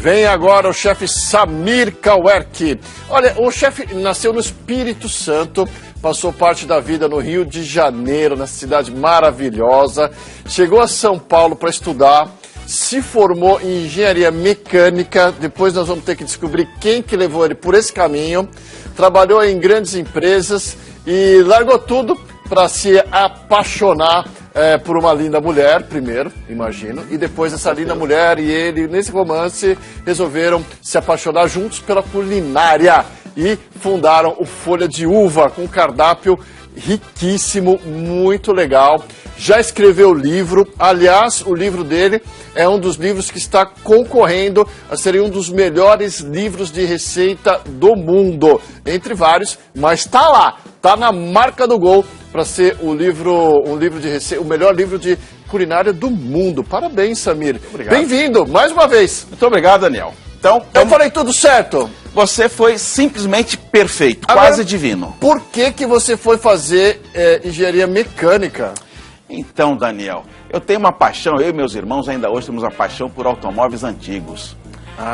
Vem agora o chefe Samir Kauerk. Olha, o chefe nasceu no Espírito Santo, passou parte da vida no Rio de Janeiro, nessa cidade maravilhosa. Chegou a São Paulo para estudar, se formou em engenharia mecânica. Depois nós vamos ter que descobrir quem que levou ele por esse caminho. Trabalhou em grandes empresas e largou tudo para se apaixonar por uma linda mulher, primeiro, imagino, e depois essa linda mulher e ele, nesse romance, resolveram se apaixonar juntos pela culinária e fundaram o Folha de Uva, com um cardápio riquíssimo, muito legal. Já escreveu livro, aliás, o livro dele é um dos livros que está concorrendo a ser um dos melhores livros de receita do mundo, entre vários, mas está lá, está na marca do gol para ser um livro de receita, o melhor livro de culinária do mundo. Parabéns, Samir. Bem-vindo, mais uma vez. Muito obrigado, Daniel. Então, eu falei tudo certo? Você foi simplesmente perfeito, agora, quase divino. Por que você foi fazer engenharia mecânica? Então, Daniel, eu tenho uma paixão, eu e meus irmãos ainda hoje temos uma paixão por automóveis antigos.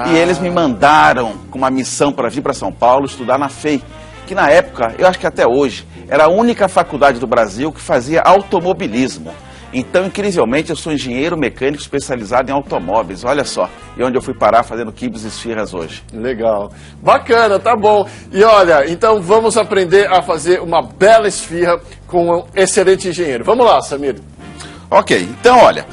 E eles me mandaram com uma missão para vir para São Paulo estudar na FEI, que na época, eu acho que até hoje, era a única faculdade do Brasil que fazia automobilismo. Então, incrivelmente, eu sou engenheiro mecânico especializado em automóveis, olha só, e onde eu fui parar fazendo quibos e esfirras hoje. Legal, bacana, tá bom. E olha, então vamos aprender a fazer uma bela esfirra com um excelente engenheiro. Vamos lá, Samir. Ok, então olha,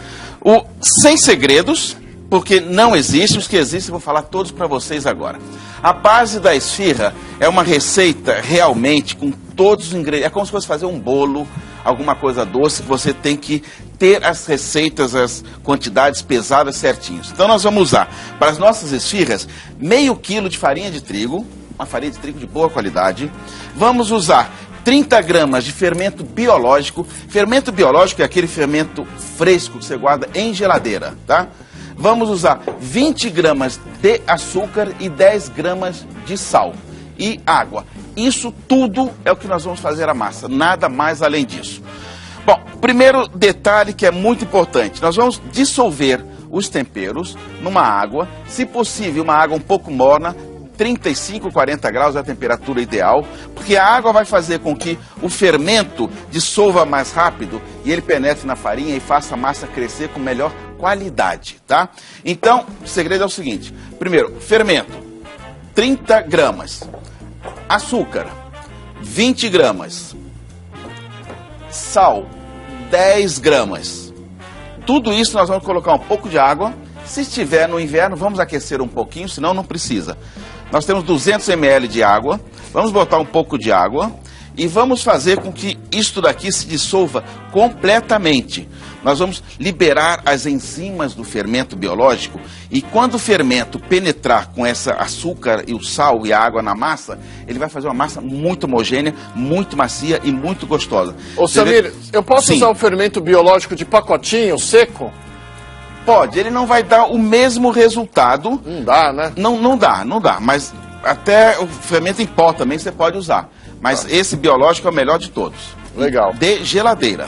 sem segredos, porque não existe, os que existem eu vou falar todos para vocês agora. A base da esfirra é uma receita realmente com todos os ingredientes, é como se fosse fazer um bolo, alguma coisa doce, você tem que ter as receitas, as quantidades pesadas certinhos. Então nós vamos usar para as nossas esfirras meio quilo de farinha de trigo, uma farinha de trigo de boa qualidade. Vamos usar 30 gramas de fermento biológico. Fermento biológico é aquele fermento fresco que você guarda em geladeira, tá? Vamos usar 20 gramas de açúcar e 10 gramas de sal e água. Isso tudo é o que nós vamos fazer a massa, nada mais além disso. Bom, primeiro detalhe que é muito importante, nós vamos dissolver os temperos numa água, se possível uma água um pouco morna, 35, 40 graus é a temperatura ideal, porque a água vai fazer com que o fermento dissolva mais rápido e ele penetre na farinha e faça a massa crescer com melhor qualidade, tá? Então, o segredo é o seguinte, primeiro, fermento, 30 gramas, açúcar, 20 gramas, sal, 10 gramas. Tudo isso nós vamos colocar um pouco de água. Se estiver no inverno, vamos aquecer um pouquinho, senão não precisa. Nós temos 200 ml de água, vamos botar um pouco de água e vamos fazer com que isto daqui se dissolva completamente. Nós vamos liberar as enzimas do fermento biológico e quando o fermento penetrar com essa açúcar e o sal e a água na massa, ele vai fazer uma massa muito homogênea, muito macia e muito gostosa. Ô Samir, eu posso usar o fermento biológico de pacotinho, seco? Pode, ele não vai dar o mesmo resultado. Não dá, né? Não dá, mas até o fermento em pó também você pode usar. Mas esse biológico é o melhor de todos. Legal. De geladeira.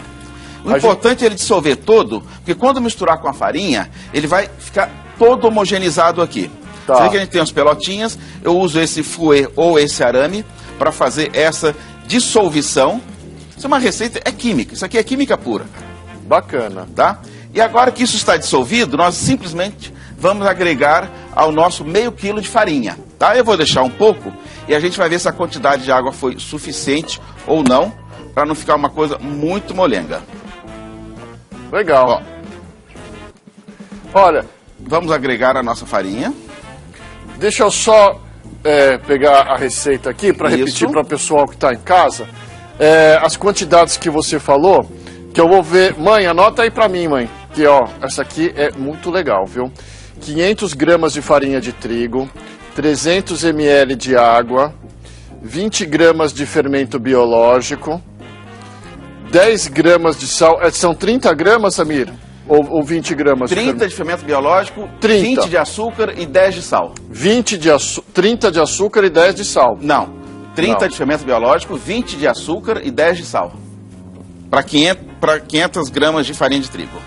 O importante é ele dissolver todo, porque quando misturar com a farinha, ele vai ficar todo homogeneizado aqui. Tá. Você vê que a gente tem umas pelotinhas, eu uso esse fouet ou esse arame para fazer essa dissolução. Isso é uma receita, é química, isso aqui é química pura. Bacana. Tá? E agora que isso está dissolvido, nós simplesmente vamos agregar ao nosso meio quilo de farinha. Tá? Eu vou deixar um pouco e a gente vai ver se a quantidade de água foi suficiente ou não, para não ficar uma coisa muito molenga. Legal. Ó, olha, vamos agregar a nossa farinha. Deixa eu só pegar a receita aqui para repetir para o pessoal que está em casa. As quantidades que você falou, que eu vou ver. Mãe, anota aí para mim, mãe. Que ó, essa aqui é muito legal, viu? 500 gramas de farinha de trigo, 300 ml de água, 20 gramas de fermento biológico, 10 gramas de sal. São 30 gramas, Samir? Ou 20 gramas? 30 de fermento biológico, 30. 20 de açúcar e 10 de sal. 30 de açúcar e 10 de sal. Não, 30 Não. de fermento biológico, 20 de açúcar e 10 de sal. Para 500 gramas de farinha de trigo.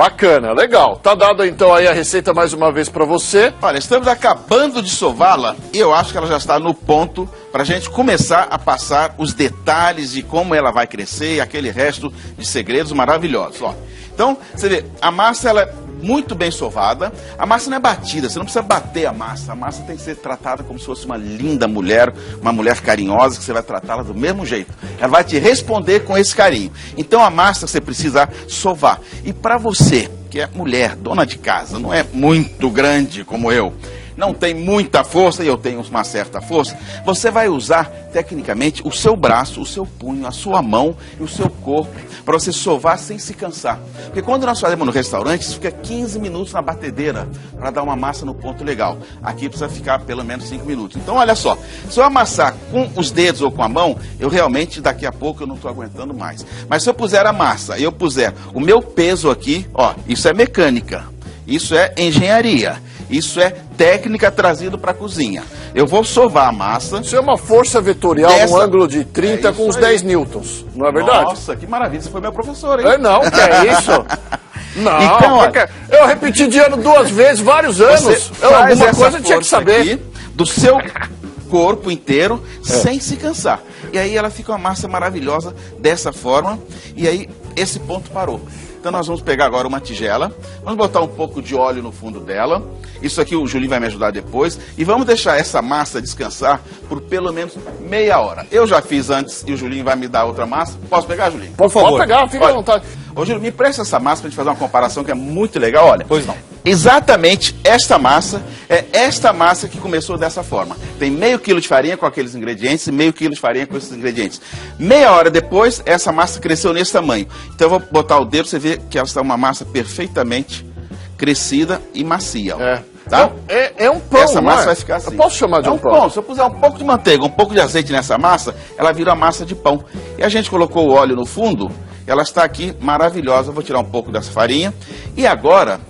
Bacana, legal. Tá dado então aí a receita mais uma vez para você. Olha, estamos acabando de sová-la e eu acho que ela já está no ponto para a gente começar a passar os detalhes de como ela vai crescer e aquele resto de segredos maravilhosos. Ó. Então, você vê, a massa ela é muito bem sovada. A massa não é batida, você não precisa bater a massa. A massa tem que ser tratada como se fosse uma linda mulher, uma mulher carinhosa, que você vai tratá-la do mesmo jeito. Ela vai te responder com esse carinho. Então a massa você precisa sovar. E para você, que é mulher, dona de casa, não é muito grande como eu, não tem muita força, e eu tenho uma certa força, você vai usar, tecnicamente, o seu braço, o seu punho, a sua mão e o seu corpo, para você sovar sem se cansar. Porque quando nós fazemos no restaurante, isso fica 15 minutos na batedeira, para dar uma massa no ponto legal. Aqui precisa ficar pelo menos 5 minutos. Então, olha só, se eu amassar com os dedos ou com a mão, eu realmente, daqui a pouco, eu não estou aguentando mais. Mas se eu puser a massa e eu puser o meu peso aqui, ó, isso é mecânica, isso é engenharia. Isso é técnica trazida para a cozinha. Eu vou sovar a massa. Isso é uma força vetorial num ângulo de 30 com uns 10 newtons, não é verdade? Nossa, que maravilha. Você foi meu professor, hein? É, não, que é isso? Não, então, olha, eu repeti de ano 2 vezes, vários anos. Alguma coisa eu tinha que saber. Aqui, do seu corpo inteiro, sem se cansar. E aí ela fica uma massa maravilhosa dessa forma. E aí esse ponto parou. Então nós vamos pegar agora uma tigela, vamos botar um pouco de óleo no fundo dela. Isso aqui o Julinho vai me ajudar depois. E vamos deixar essa massa descansar por pelo menos meia hora. Eu já fiz antes e o Julinho vai me dar outra massa. Posso pegar, Julinho? Por favor. Pode pegar, fica à vontade. Ô, Julinho, me presta essa massa para a gente fazer uma comparação que é muito legal. Olha, pois não. Exatamente esta massa é esta massa que começou dessa forma. Tem meio quilo de farinha com aqueles ingredientes e meio quilo de farinha com esses ingredientes. Meia hora depois, essa massa cresceu nesse tamanho. Então eu vou botar o dedo, você vê que ela está uma massa perfeitamente crescida e macia. Ó. Tá? É um pão, essa massa vai ficar assim. Eu posso chamar de um pão? Se eu puser um pouco de manteiga, um pouco de azeite nessa massa, ela vira uma massa de pão. E a gente colocou o óleo no fundo, ela está aqui maravilhosa. Eu vou tirar um pouco dessa farinha. E agora,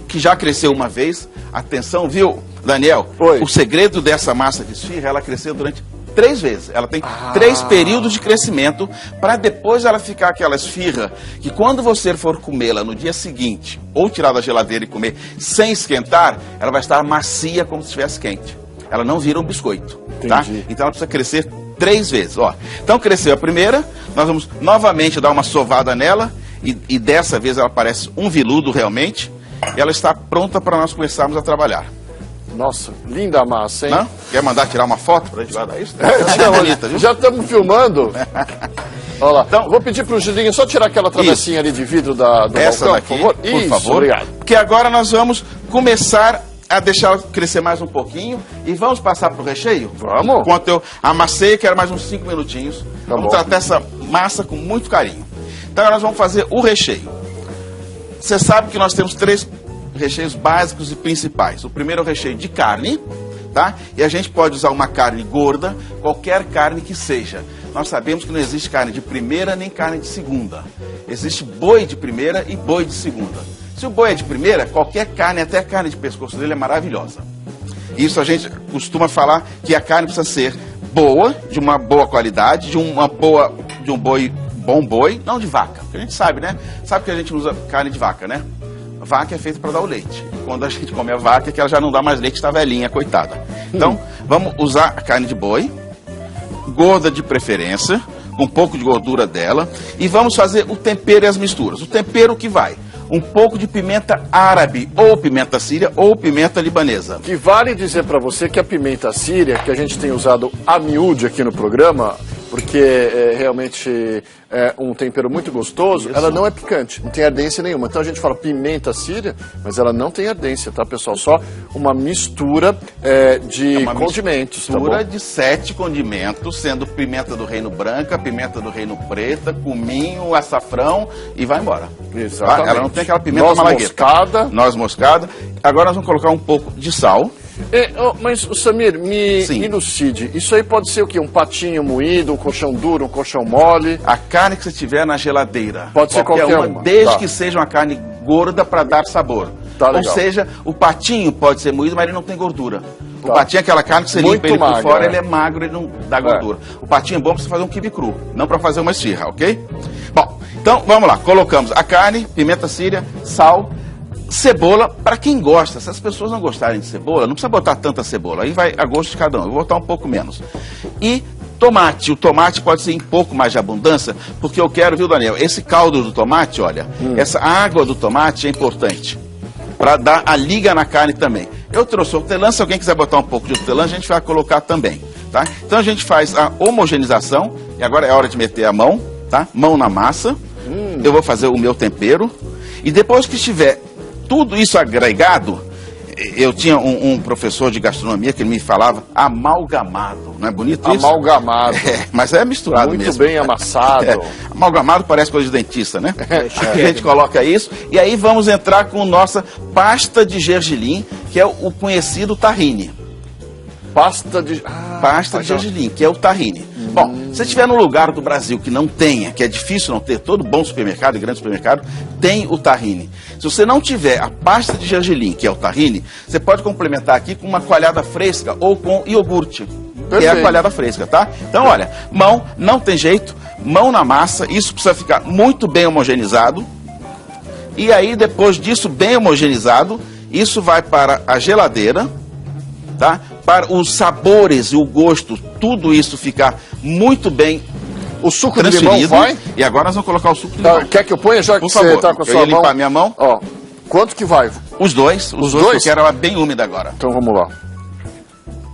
que já cresceu uma vez, atenção, viu, Daniel? Oi. O segredo dessa massa de esfirra, ela cresceu durante 3 vezes. Ela tem 3 períodos de crescimento, para depois ela ficar aquela esfirra que quando você for comê-la no dia seguinte, ou tirar da geladeira e comer sem esquentar, ela vai estar macia como se estivesse quente. Ela não vira um biscoito, tá? Então ela precisa crescer 3 vezes, ó. Então cresceu a primeira, nós vamos novamente dar uma sovada nela, e dessa vez ela parece um veludo realmente, e ela está pronta para nós começarmos a trabalhar. Nossa, linda a massa, hein? Não? Quer mandar tirar uma foto para a gente guardar isso? Bonita, viu? Já estamos filmando. Olha lá. Então, vou pedir para o Julinho só tirar aquela travessinha ali de vidro do essa balcão, daqui, por favor. por favor. Obrigado. Porque agora nós vamos começar a deixar ela crescer mais um pouquinho e vamos passar para o recheio? Vamos. Enquanto eu amassei, quero mais uns 5 minutinhos. Tá Vamos bom. tratar essa massa com muito carinho. Então agora nós vamos fazer o recheio. Você sabe que nós temos 3 recheios básicos e principais. O primeiro é o recheio de carne, tá? E a gente pode usar uma carne gorda, qualquer carne que seja. Nós sabemos que não existe carne de primeira nem carne de segunda. Existe boi de primeira e boi de segunda. Se o boi é de primeira, qualquer carne, até a carne de pescoço dele é maravilhosa. Isso a gente costuma falar que a carne precisa ser boa, de uma boa qualidade, de um bom boi, não de vaca. Porque a gente sabe, né? Sabe que a gente usa carne de vaca, né? Vaca é feita para dar o leite. Quando a gente come a vaca, é que ela já não dá mais leite, está velhinha, coitada. Então, vamos usar a carne de boi, gorda de preferência, com um pouco de gordura dela, e vamos fazer o tempero e as misturas. O tempero que vai? Um pouco de pimenta árabe, ou pimenta síria, ou pimenta libanesa. Que vale dizer para você que a pimenta síria, que a gente tem usado a miúde aqui no programa, porque realmente é um tempero muito gostoso, ela não é picante, não tem ardência nenhuma. Então a gente fala pimenta síria, mas ela não tem ardência, tá, pessoal? Só uma mistura de condimentos, tá bom? Mistura de 7 condimentos, sendo pimenta do reino branca, pimenta do reino preta, cominho, açafrão e vai embora. Exatamente. Tá? Ela não tem aquela pimenta malagueta. Noz moscada. Agora nós vamos colocar um pouco de sal. Mas, Samir, me elucide. Isso aí pode ser o quê? Um patinho moído, um colchão duro, um colchão mole? A carne que você tiver na geladeira. Pode ser qualquer uma. Desde que seja uma carne gorda para dar sabor. Tá Ou legal. seja, o patinho pode ser moído, mas ele não tem gordura. O Tá. patinho é aquela carne que você Muito limpa ele por magro, fora, é. ele é magro, ele não dá gordura. O patinho é bom para você fazer um quibe cru, não para fazer uma esfirra, ok? Bom, então vamos lá. Colocamos a carne, pimenta síria, sal, cebola. Para quem gosta, se as pessoas não gostarem de cebola, não precisa botar tanta cebola. Aí vai a gosto de cada um. Eu vou botar um pouco menos. E tomate. O tomate pode ser em pouco mais de abundância, porque eu quero, viu, Daniel? Esse caldo do tomate, olha, essa água do tomate é importante para dar a liga na carne também. Eu trouxe hortelã, se alguém quiser botar um pouco de hortelã, a gente vai colocar também, tá? Então a gente faz a homogeneização, e agora é hora de meter a mão, tá? Mão na massa, eu vou fazer o meu tempero, e depois que estiver tudo isso agregado, eu tinha um professor de gastronomia que ele me falava amalgamado, não é bonito isso? Amalgamado. É, mas é misturado Muito mesmo. bem amassado. É, amalgamado parece coisa de dentista, né? A gente coloca isso e aí vamos entrar com nossa pasta de gergelim, que é o conhecido tahine. Pasta de... Pasta de gergelim, que é o tahine. Bom, se você estiver num lugar do Brasil que não tenha, que é difícil não ter, todo bom supermercado e grande supermercado tem o tahine. Se você não tiver a pasta de gergelim, que é o tahine, você pode complementar aqui com uma coalhada fresca ou com iogurte, que é a coalhada fresca, tá? Então, olha, mão, não tem jeito, mão na massa, isso precisa ficar muito bem homogeneizado. E aí, depois disso, bem homogeneizado, isso vai para a geladeira, tá? Para os sabores e o gosto, tudo isso ficar muito bem O suco de limão vai? E agora nós vamos colocar o suco de limão. Quer que eu ponha já que Por você favor, tá com a eu sua ia mão? limpar minha mão. Ó, quanto que vai? Os dois, dois? que eu quero ela bem úmida agora. Então vamos lá.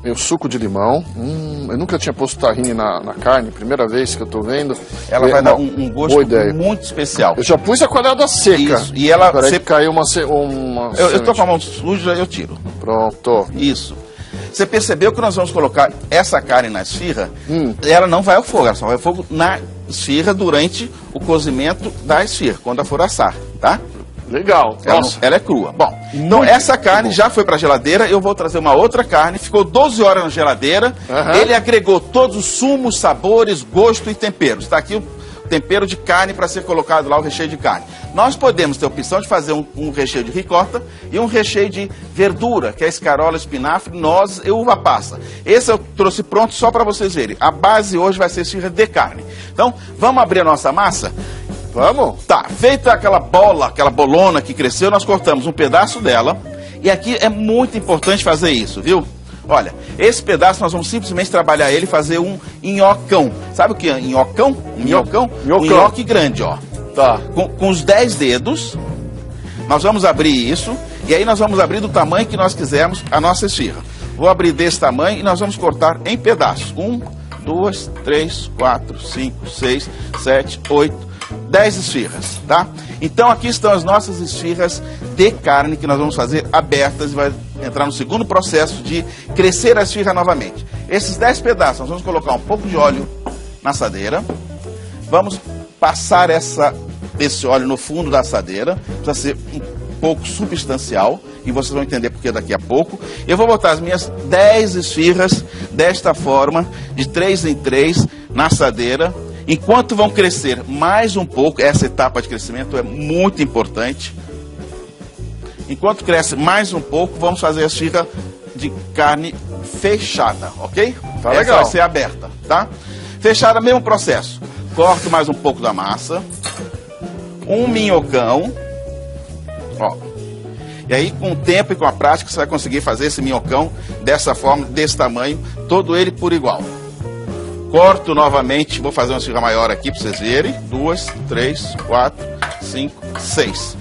Meu suco de limão. Eu nunca tinha posto tahine na carne, primeira vez que eu tô vendo. Ela vai dar um gosto boa ideia. muito especial. Eu já pus a coalhada seca. Isso, e ela... Peraí Você... que caiu uma Eu tô com a mão suja, eu tiro. Pronto. Isso. Você percebeu que nós vamos colocar essa carne na esfirra? Ela não vai ao fogo, ela só vai ao fogo na esfirra durante o cozimento da esfirra, quando ela for assar, tá? Legal. Nossa. Ela é crua. Bom, então essa carne já foi para a geladeira, eu vou trazer uma outra carne, ficou 12 horas na geladeira, ele agregou todos os sumos, sabores, gosto e temperos. Está aqui o tempero de carne para ser colocado lá, o recheio de carne. Nós podemos ter a opção de fazer um recheio de ricota e um recheio de verdura, que é escarola, espinafre, nozes e uva passa. Esse eu trouxe pronto só para vocês verem. A base hoje vai ser esfirra de carne. Então, vamos abrir a nossa massa? Vamos? Tá, feita aquela bola, aquela bolona que cresceu, nós cortamos um pedaço dela. E aqui é muito importante fazer isso, viu? Olha, esse pedaço nós vamos simplesmente trabalhar ele e fazer um nhocão. Sabe o que é nhocão? Um nhocão? Um nhoque grande, ó. Tá. Com os 10 dedos, nós vamos abrir isso. E aí nós vamos abrir do tamanho que nós quisermos a nossa esfirra. Vou abrir desse tamanho e nós vamos cortar em pedaços. 1, 2, 3, 4, 5, 6, 7, 8, 10 esfirras, tá? Então aqui estão as nossas esfirras de carne que nós vamos fazer abertas e vai entrar no segundo processo de crescer a esfirra novamente. Esses 10 pedaços, nós vamos colocar um pouco de óleo na assadeira, vamos passar esse óleo no fundo da assadeira, precisa ser um pouco substancial, e vocês vão entender porque daqui a pouco. Eu vou botar as minhas 10 esfirras desta forma, de 3 em 3, na assadeira. Enquanto vão crescer mais um pouco, essa etapa de crescimento é muito importante. Enquanto cresce mais um pouco, vamos fazer a esfirra de carne fechada, ok? Tá essa legal. vai ser aberta, tá? Fechada, mesmo processo. Corto mais um pouco da massa. Um minhocão. Ó. E aí, com o tempo e com a prática, você vai conseguir fazer esse minhocão dessa forma, desse tamanho, todo ele por igual. Corto novamente, vou fazer uma esfirra maior aqui para vocês verem. 2, 3, 4, 5, 6.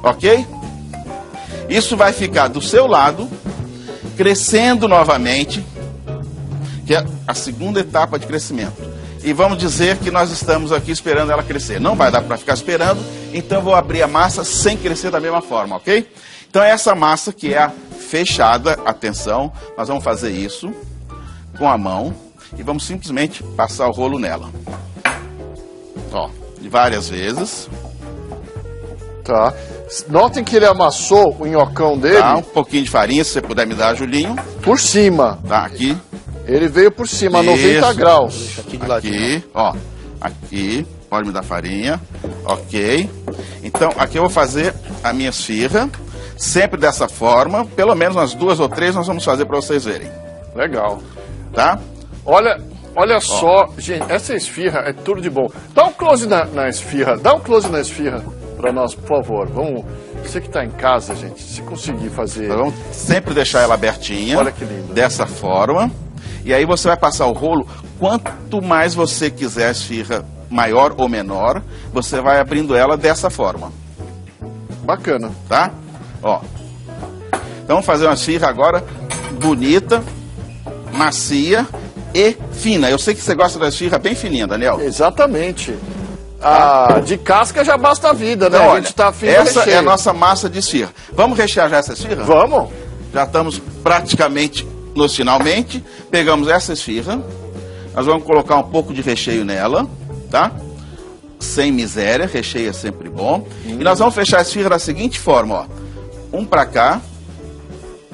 Ok? Isso vai ficar do seu lado, crescendo novamente, que é a segunda etapa de crescimento. E vamos dizer que nós estamos aqui esperando ela crescer. Não vai dar para ficar esperando, então eu vou abrir a massa sem crescer da mesma forma, ok? Então é essa massa que é a fechada, atenção, nós vamos fazer isso com a mão. E vamos simplesmente passar o rolo nela. Ó, de várias vezes. Tá. Notem que ele amassou o nhocão dele Tá, um pouquinho de farinha, se você puder me dar, Julinho. por cima. Tá, aqui. Ele veio por cima, a Isso. 90 graus. Aqui, ó. Aqui, pode me dar farinha. Ok. Então, aqui eu vou fazer a minha esfirra, sempre dessa forma, pelo menos umas 2 ou 3 nós vamos fazer para vocês verem, Legal. tá? Olha só, gente, essa esfirra é tudo de bom. Dá um close na esfirra, para nós, por favor. Vamos, você que está em casa, gente, se conseguir fazer... Nós vamos sempre deixar ela abertinha, Olha que lindo. Dessa forma, e aí você vai passar o rolo, quanto mais você quiser a esfirra maior ou menor, você vai abrindo ela dessa forma, Bacana. tá? Ó, então vamos fazer uma esfirra agora bonita, macia e fina. Eu sei que você gosta da esfirra bem fininha, Daniel. Exatamente. De casca já basta a vida, né? Então, A olha, gente tá afim do essa recheio. é a nossa massa de esfirra. Vamos rechear já essa esfirra? Vamos? Já estamos praticamente nos finalmente. Pegamos essa esfirra. Nós vamos colocar um pouco de recheio nela, tá? Sem miséria, recheio é sempre bom. E nós vamos fechar a esfirra da seguinte forma, ó. Um pra cá,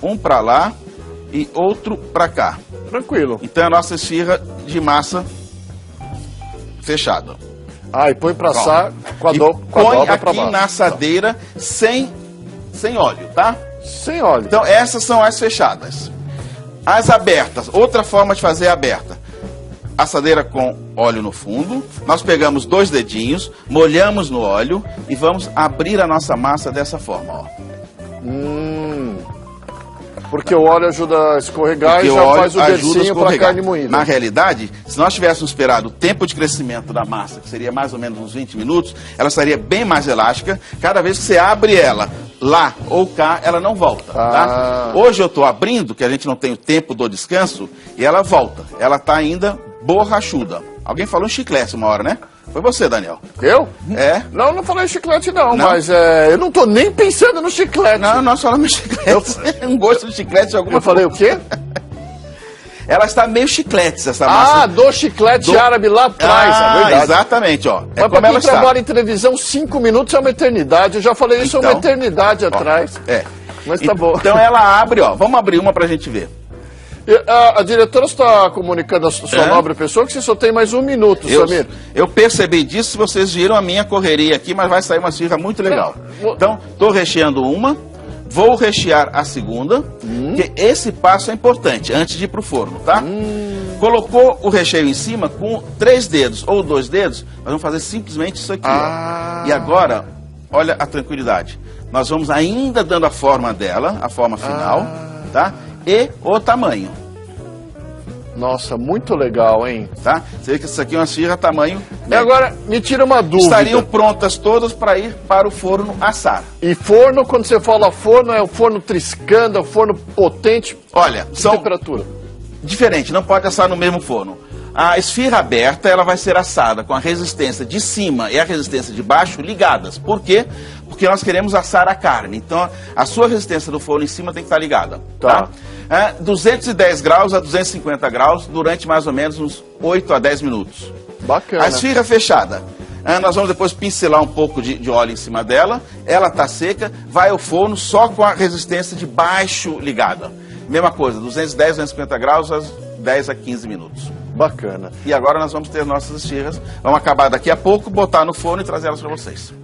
um pra lá e outro pra cá. Tranquilo. Então é a nossa esfirra de massa fechada. E põe pra Ó. assar com a E dobra põe pra aqui baixo. na assadeira sem óleo, tá? Sem óleo. Então essas são as fechadas. As abertas, outra forma de fazer aberta. Assadeira com óleo no fundo. Nós pegamos 2 dedinhos, molhamos no óleo e vamos abrir a nossa massa dessa forma, ó. Porque o óleo ajuda a escorregar Porque e o já óleo faz o ajuda a descinho pra escorregar. carne moída. Na realidade, se nós tivéssemos esperado o tempo de crescimento da massa, que seria mais ou menos uns 20 minutos, ela estaria bem mais elástica. Cada vez que você abre ela, lá ou cá, ela não volta, tá? Hoje eu estou abrindo, que a gente não tem o tempo do descanso, e ela volta. Ela está ainda borrachuda. Alguém falou em chiclete uma hora, né? Foi você, Daniel. Eu? É? Não falei chiclete não, Não? mas eu não tô nem pensando no chiclete. Não, nós falamos chiclete. Um gosto de chiclete de alguma Eu falei o quê? Ela está meio chiclete, essa massa. Do chiclete árabe lá atrás, é verdade. Exatamente, ó. É Mas como pra ela quem está. trabalha em televisão, 5 minutos é uma eternidade. Eu já falei isso há uma Então, eternidade atrás. É. Mas tá bom. Então ela abre, ó. Vamos abrir uma pra gente ver. A diretora está comunicando a sua nobre pessoa que você só tem mais 1 minuto, Samir. Eu percebi disso, vocês viram a minha correria aqui, mas vai sair uma esfirra muito legal. Então, estou recheando uma, vou rechear a segunda, porque esse passo é importante, antes de ir pro forno, tá? Colocou o recheio em cima com 3 dedos ou 2 dedos, nós vamos fazer simplesmente isso aqui, ó. E agora, olha a tranquilidade. Nós vamos ainda dando a forma dela, a forma final, tá? E o tamanho. Nossa, muito legal, hein? Tá? Você vê que isso aqui é uma esfirra tamanho E agora, me tira uma dúvida. Estariam prontas todas para ir para o forno assar. E forno, quando você fala forno, é o forno triscando, é o forno potente? Olha, Que são temperatura? diferentes, não pode assar no mesmo forno. A esfirra aberta, ela vai ser assada com a resistência de cima e a resistência de baixo ligadas. Por quê? Porque nós queremos assar a carne. Então, a sua resistência do forno em cima tem que estar ligada. Tá? 210 graus a 250 graus durante mais ou menos uns 8 a 10 minutos. Bacana. A esfirra fechada. Nós vamos depois pincelar um pouco de óleo em cima dela. Ela está seca, vai ao forno só com a resistência de baixo ligada. Mesma coisa, 210, 250 graus, às 10 a 15 minutos. Bacana. E agora nós vamos ter nossas esfirras. Vamos acabar daqui a pouco, botar no forno e trazer elas para vocês.